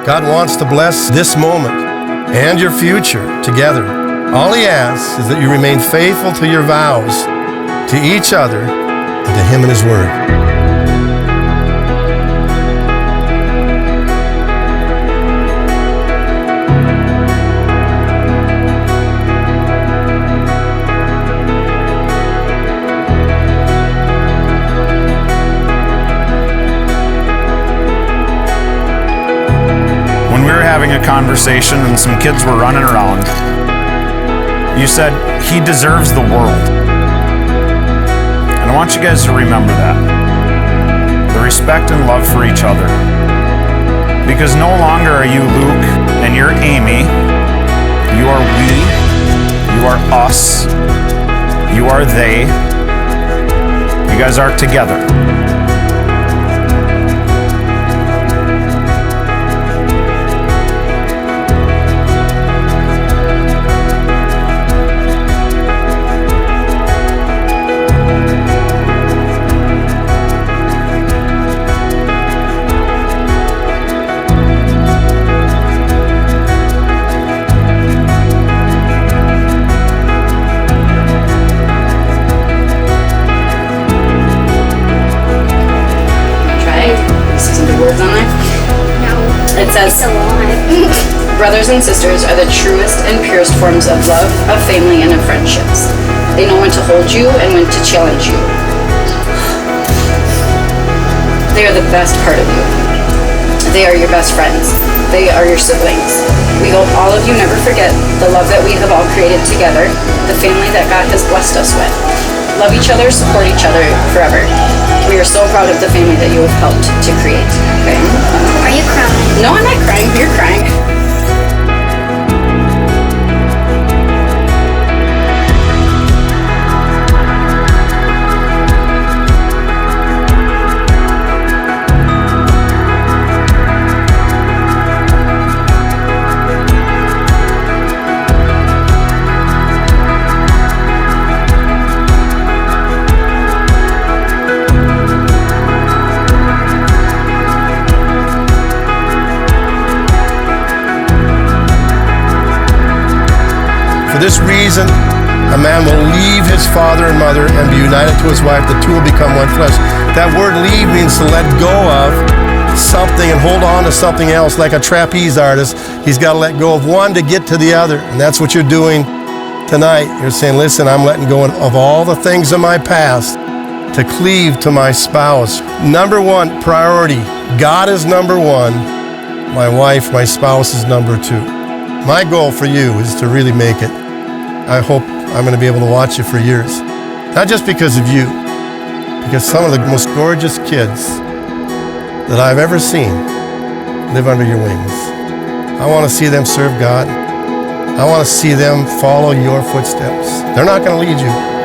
God wants to bless this moment and your future together. All He asks is that you remain faithful to your vows, to each other, and to Him and His Word. When we were having a conversation and some kids were running around, you said, he deserves the world. And I want you guys to remember that. The respect and love for each other. Because no longer are you Luke and you're Amy. You are we. You are us. You are they. You guys are together. Words on there? No. It says, It's a lot. brothers and sisters are the truest and purest forms of love, of family, and of friendships. They know when to hold you and when to challenge you. They are the best part of you. They are your best friends. They are your siblings. We hope all of you never forget the love that we have all created together, the family that God has blessed us with. Love each other, support each other forever. We are so proud of the family that you have helped to create. Okay? Are you crying? No, I'm not crying. You're crying. For this reason, a man will leave his father and mother and be united to his wife. The two will become one flesh. That word leave means to let go of something and hold on to something else. Like a trapeze artist, he's got to let go of one to get to the other. And that's what you're doing tonight. You're saying, listen, I'm letting go of all the things in my past to cleave to my spouse. Number one, priority. God is number one. My wife, my spouse is number two. My goal for you is to really make it. I hope I'm going to be able to watch you for years. Not just because of you, because some of the most gorgeous kids that I've ever seen live under your wings. I want to see them serve God. I want to see them follow your footsteps. They're not going to lead you.